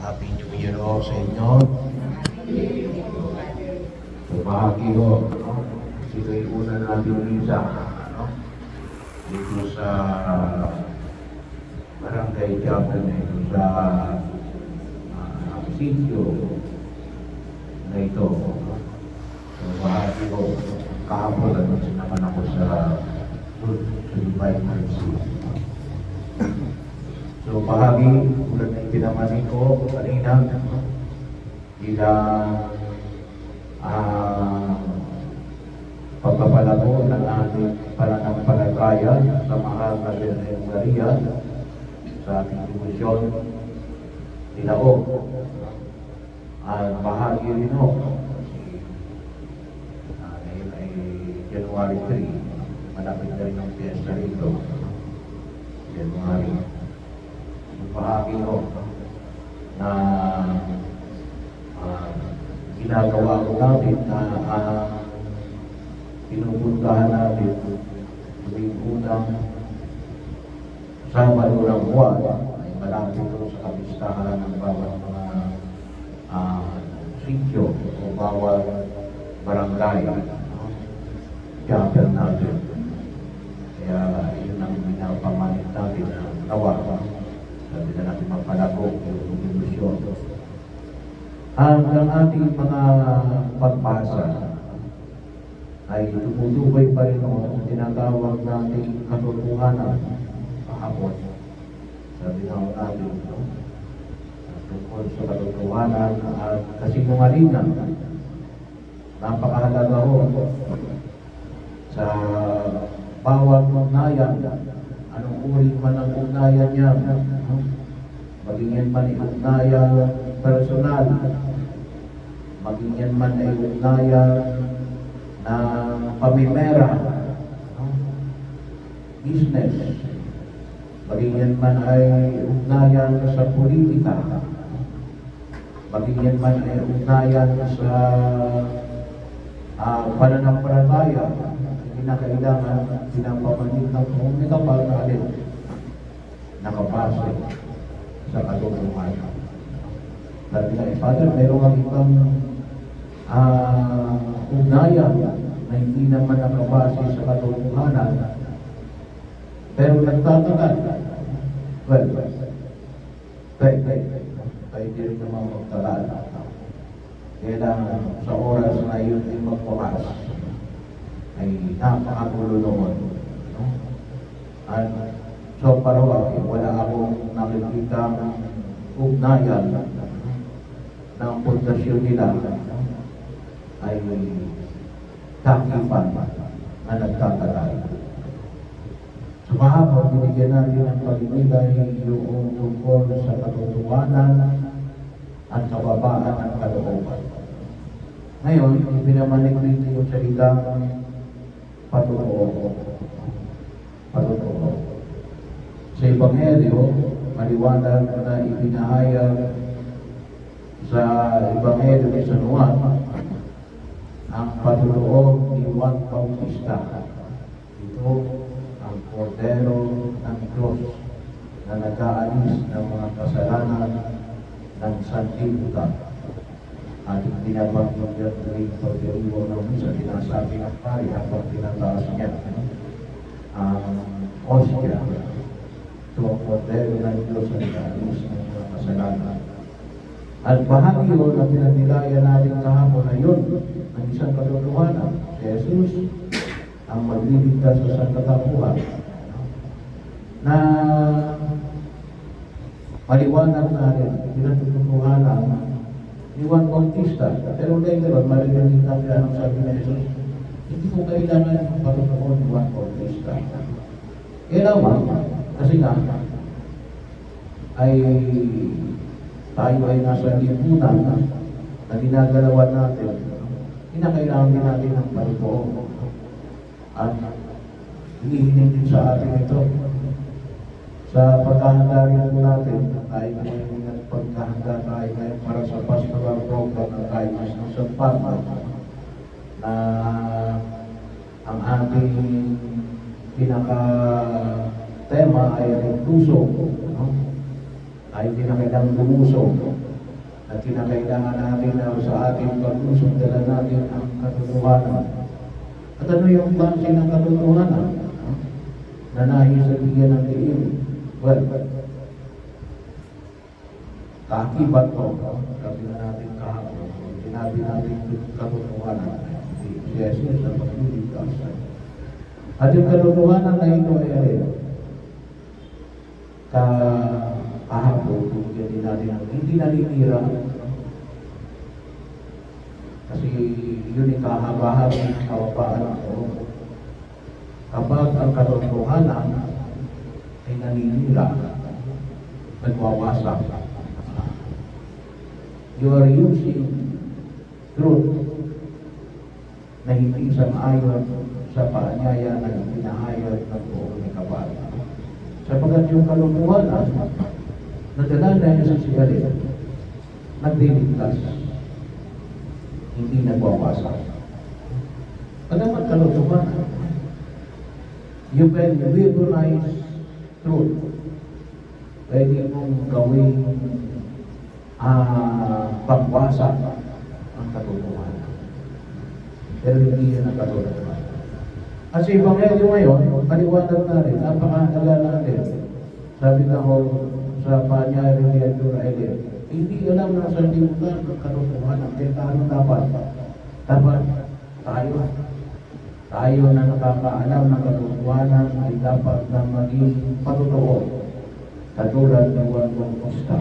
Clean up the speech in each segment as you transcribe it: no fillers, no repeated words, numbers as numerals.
Happy New Year ho sa inyo. So, bahagi ho. Ito yung una natin visa. Dito sa Barangay Chapel na ito sa sitio na ito. So, bahagi ho. Kahapon at sinaman ako sa Divine Mercy. So, bahagi, tulad na pinamanin ko kanina, bilang pagpapalago ng ating pananampalataya sa mahal na Birhen Maria sa ating devotion nila o. At bahagi rin o, ngayon ay January 3, malapit na rin ang fiesta rito. January. Bahagi ko na ginagawa ko natin na pinupuntahan natin tuwing unang Sabado ng buwan ay malapit ko sa kapistahan ng bawat mga sityo o bawat barangay chapel natin. Kaya yun ang pinapamanit natin na nawa. Sabi na natin magpalago yung ilusyon. Ang ating mga pagbasa ay tumutubay pa rin ang tinatawag nating katotohanan kahapon. Sabi na natin, tungkol sa katotohanan at kasinungalingan. Napakahalaga ho sa bawat ugnayan. Anong uri man ang ugnayan niya, maging yan man ay ugnayan personal, maging yan man ay ugnayan na pamimera, business, maging yan man ay ugnayan sa politika, maging yan man ay ugnayan sa pananampalataya. Kinakailangan pinapamanit ng may kapal na alin nakapasok sa katotohanan. Sabi na, Father, mayroong ang ibang ugnayan na hindi naman nakabase sa katotohanan. Pero nagtatagal. Well, tayo din rin naman magtagal. Kaya lang sa oras na yun ay magpapas ay napakagulo noon. At so parawa, wala akong nakikita ng ugnayan ng pundasyon nila ay takipan na nagtatagal. Sa mahapon, binigyan natin ng pagbibigay yung tungkol sa katotohanan at kababaan ng kalooban. Ngayon, pinamanik rin yung salita patotoo. Sa Ebanghelyo, maliwanag na ipinahayag sa Ebanghelyo ni San Juan ang patotoo ni Juan Bautista. Ito ang kordero ng Diyos na nag-aalis ng mga kasalanan ng sanlibutan. Ating binabanggit yan rin pagkariwa ng misa, sinasabi ng pari habang tinataas niya ang Ostia. Ito ang kordero ng Diyos na nag-aalis ng mga kasalanan. At bahagi yun na pinanilaya natin kahapon na yun ng isang katotohanan. Si Jesus ang magliligtas sa sangkatauhan na maliwanag natin pinatutuhanan ni Juan Bautista. Pero later, maririnig natin ang sabi na Jesus, hindi mo kailangan yung patotoo ni Juan Bautista. Kailangan, kasi nga, ay tayo ay nasa lipunan na ginagalawan natin, kinakailangan din natin ng patotoo. At hinihiling din sa atin ito. Sa paghahanda rin po natin, tayo ngayon nagpaghahanda tayo ngayon para sa pastoral program ng Kaimas ng San Pablo na ang ating pinaka-tema ay ang puso. Tayo din na kailangang lumusog at kinakailangan natin na sa ating pag-usong dala natin ang katotohanan. At ano yung base ng katotohanan? Na nais sa bigyan ng diin. Well, kaakibat ko, sabi na natin kahapon, sinabi natin yung katotohanan. Si Jesus na pagluligtas. At yung katotohanan na ito ay alin. Kahapon, bigyan din natin ang hindi naninira. Kasi yun ay kahaba-haba ng kawapaan ko. Kapag ang katotohanan ay naninira, nagwawasak. You are using truth na hindi sang-ayon sa paanyaya na pinahayag ng buong ni Kabal. Sapagat yung katotohanan, nadala na sa sigalit, nagdiligtas, hindi nagwawasak. Pagdaman katotohanan, you can weaponize truth. Pwede mong gawing pagwasak ang katotohanan. Pero hindi yan ang katotohanan. At sa Ebanghelyo ngayon, paliwanag na rin, napakahalaga natin. Sabi na ho sa panyari ni Edgar Elliot, hindi alam ng sanlibutan ng katotohanan. Kaya tayo dapat tayo na nakakaalam ng katotohanan ay dapat na maging patotoo. Katulad ng Juan Bautista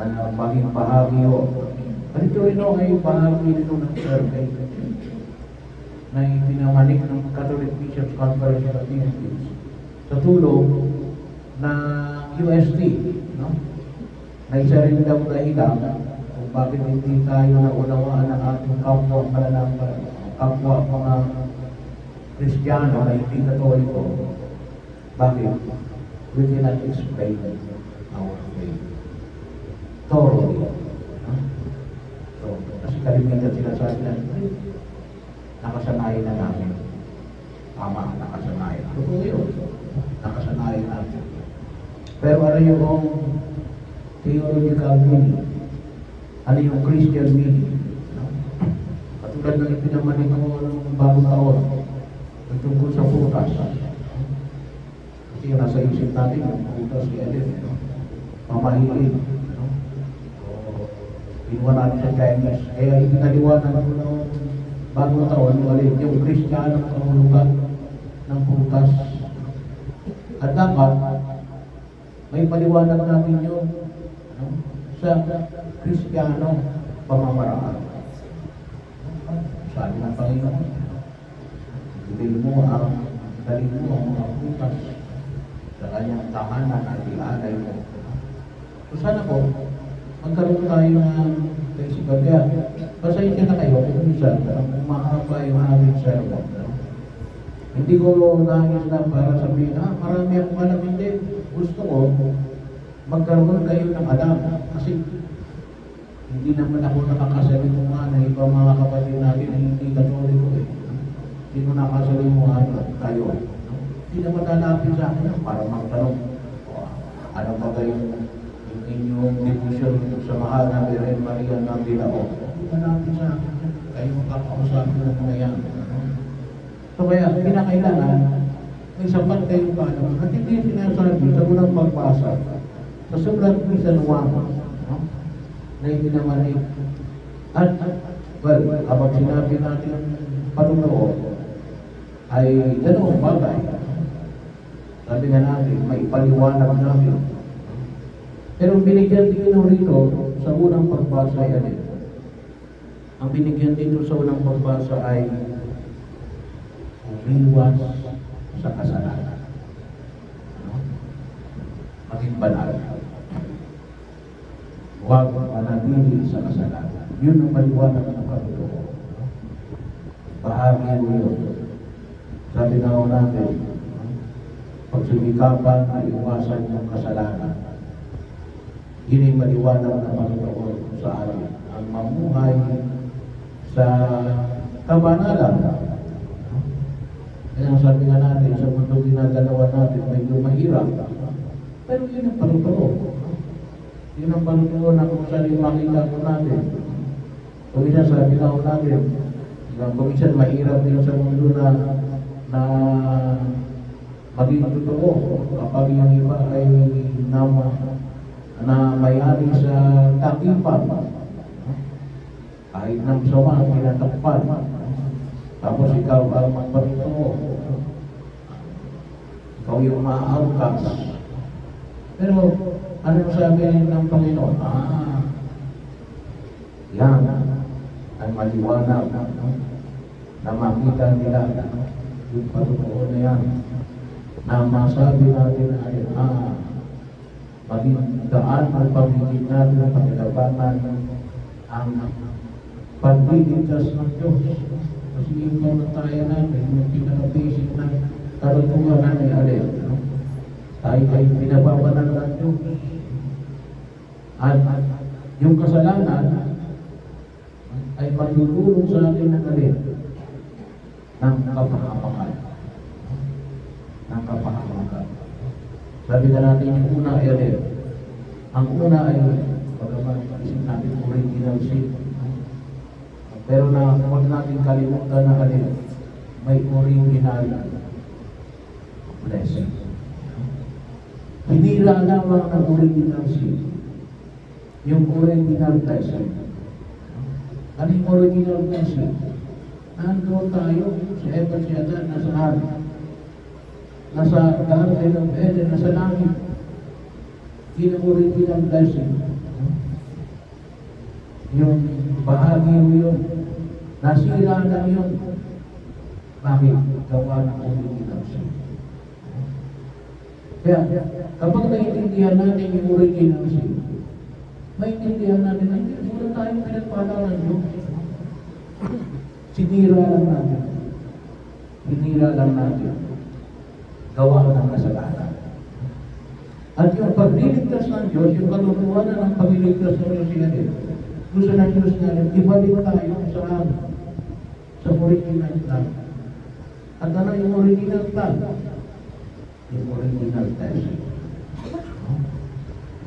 na maging bahagi o. Ito rin ay bahagi nito ng survey na pinamanik ng Catholic Bishops' Conference of the Philippines sa tulong na UST, no? Na isa rin daw dahilan kung bakit hindi tayo naunawaan ng ating kapwa kapwa mga Kristiyano na hindi Katoliko. Bakit? We cannot explain our faith thoroughly. No? So, kasi kalimitan sinasabi na nakasanayan na namin. Tama, nakasanayan. Totoo yun. Nakasanayan natin. Pero ano yung theological meaning? Ano yung Christian meaning? No? Katulad ng ipinamanik ko ng bagong taon tungkol sa putas. Kasi yung nasa isip natin, yung putas si Ellen, no? Mamahilin. No? So, pinuha natin sa Chinese. Kaya ipinaliwanan ko ng bagong taon, yung Kristiyano ang kahulugan ng putas. At dapat, may paliwanag natin yun, no? Sa Kristiyano pamamaraan. Sabi ng Panginoon, ibig mo ang dalhin mo ang mga putas sa kanyang tahanan at ilalay mo. So sana po, magkaroon tayo ng isipan kaya. Basahin ka na kayo kung minsan, mahaba yung aming sermon. No? Hindi ko nangis na para sabihin, marami akong alam. Hindi. Gusto ko, magkaroon kayo ng alam. Kasi hindi naman ako nakakasalimuhan na ibang mga kapatid natin na hindi Katoliko eh. Hindi ko nakasalimuhan kayo. No? Hindi naman lalapit sa akin para magtanong, ano ba kayong inyong devotion sa mahal na Birhen Maria ng Dilao? Hindi natin sa akin. Kayo makakausapin ng mga yan. So kaya, pinakailangan, may sapat kayong paano. At hindi sinasabi sa unang pagbasa, sa sulat ni San Juan, no? Na ipinamanik. At, well, kapag sinabi natin patotoo, ay ganoong bagay. Sabi nga natin, may paliwanag natin. Pero binigyan dito rito sa unang pagbasa ay ang binigyan dito sa unang pagbasa ay umiwas sa kasalanan. No? Maging banal. Huwag manatili sa kasalanan. Yun ang maliwanag ng katotoo. Bahagi mo yun. Sabi na ho natin, pagsumikapan ay iwasan yung kasalanan. Yun ay maliwanag ng Panginoon sa atin. Ang mamuhay sa kabanalan. Kaya sabi nga natin, sa mundo ginagalawan natin, medyo mahirap. Pero yun ang patotoo. Yun ang panutuon na kung saan yung makita po natin. Kung isa sabi na ko natin, kung minsan mahirap din sa mundo na maging totoo kapag yung iba ay na may-ari sa takipan. Kahit ng sama, pinatakpan. Tapos ikaw ang magpatutuo. Ikaw yung maaangkas. Pero ano sabi ng Panginoon? Yan ang maliwanag na makita nila yung patutuo na yan. Na masabi natin ay maging daan ang pamigit natin ang pagkakabatan ang pagbiligtas ng Diyos. Kasi yung pamataya natin, yung pinaka-basic na karutungan ay alin. Tayo ay pinababanan ng Diyos. At yung kasalanan ay magtutulong sa atin ng alin ng kapahamakan. Ng kapahamakan. Sabi na natin yung una ay alin. Ang una ay pagkaman isip natin original sin. Pero huwag natin kalimutan na alin may original blessing. Hinira lamang ng original sin. Yung original blessing. Ano yung original blessing? Nandun tayo sa Evan Siada, nasa hari. Nasa Garden of Eden, nasa langit. Yun ang original blessing. Yung bahagi mo yun. Nasira lang yun. Bakit? Gawa ng original sin. Kaya, kapag naiintindihan natin yung original sin, maintindihan natin na hindi muna tayong pinagpala ng Diyos. Sinira lang natin. Sinira lang natin. Gawa ng kasalanan. At yung pagliligtas ng Diyos, yung kalutuwanan ng pagliligtas ng Diyos siya din. Gusto ng Diyos nga rin, ibalik tayo sa original plan. At ano yung original plan? Yung original test.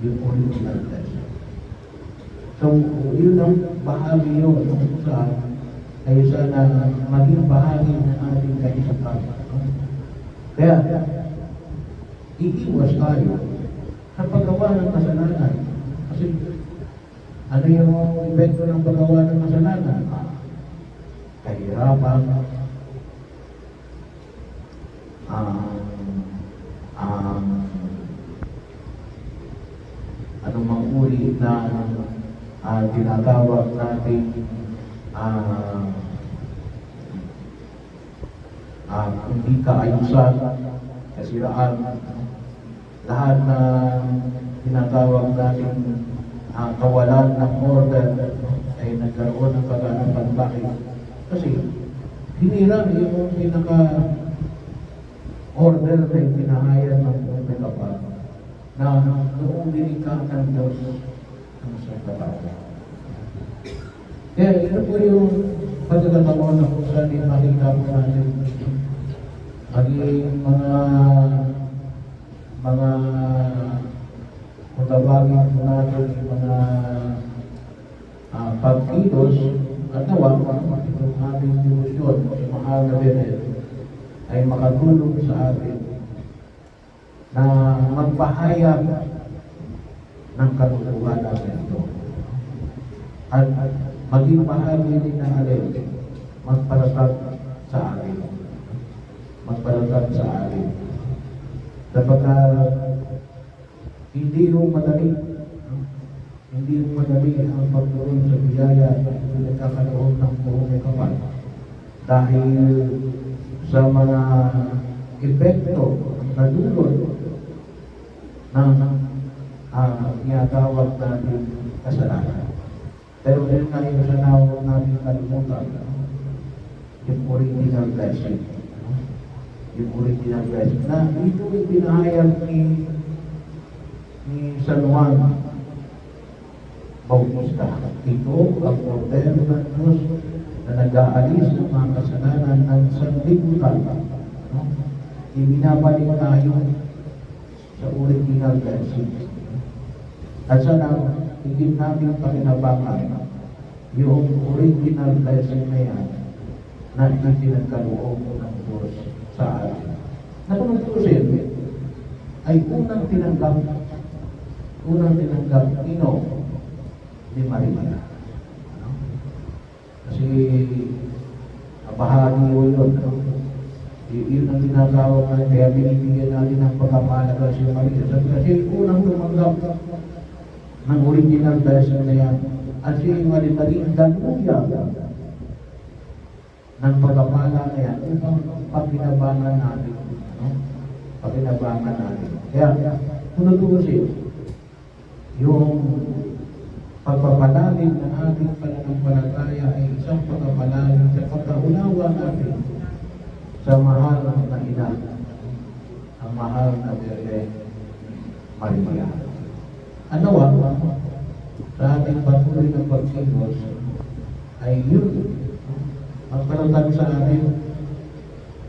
Yung original test. So, yun ang bahagi yun sa ay sana maging bahagi ng ating kaisipan. Kaya, iiwas tayo sa paggawa ng kasalanan. Kasi, ano yung epekto ng paggawa ng kasalanan? Kahirapan, anumang uri na tinatawag natin hindi kaayusan, kasiraan, lahat na tinatawag natin kawalan ng order ay nagkaroon ng kaganapan. Bakit? Kasi hinira yung pinaka-order na pinahayag ng kapal na noong dinikang ng Diyos ang sa katawag. Kaya ito po yung pagkakataon na kung saan makikita po natin maging mga kung tawagin po natin yung mga pagkilos at nawa itong ating devotion sa mahal na Benet ay makatulong sa atin na magpahayag ng kalutuhan natin ito. At maging bahagi din ng alin, magpalatag sa atin. Magpalatag sa atin. Sapagkat hindi yung madali. Hindi yung madali ang pagtuloy sa biyaya at nagkakaroon ng buong kapal. Dahil sa mga epekto na dulot ng tinatawag natin kasalanan. Pero din nga yung sa nawag natin kalimutan, yung original blessing. Yung original blessing. Na ito yung pinahayag ni San Juan Bautista. Ito ang order ng Diyos na nag-aalis ng mga kasalanan ng sanlibutan. Ibinabalik tayo sa original blessing. At sana higit natin pakinabangan yung original blessing na yan na ipinagkaloob ng Diyos sa atin. Na kung tutusin, ay unang tinanggap nino ni Maria. Ano? Kasi bahagi yun. Yun ang tinatawag na kaya binibigyan natin ng pagkapalaga si Maria. Kasi unang tumanggap ng original blessing na yan. At siya yung naging danuya ng pagkapala na yan upang pakinabangan natin. No? Pakinabangan natin. Kaya, kung natutusin, yung pagpapalalim ng ating pananampalataya ay isang pagpapalalim sa pagkaunawa natin sa mahal na ina, ang mahal na Birhen Maria. Ano sa ating patuloy ng pagkilos ay yun ang palatag sa atin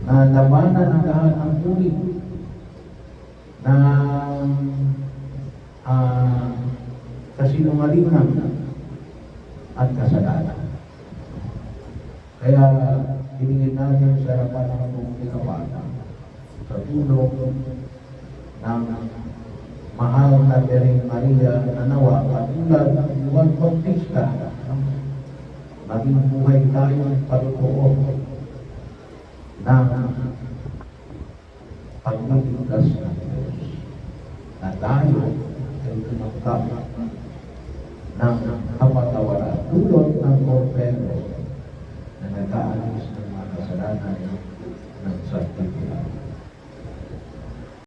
na labanan ang lahat ng uri ng kasinungalingan at kasalanan. Kaya hiningin natin sa harapan ng atong ikabata sa tulong ng mahal na Birhen Maria na nawa katulad ng Juan Bautista maging buhay tayong patotoo ng pagliligtas ng Diyos na tayo ay tumanggap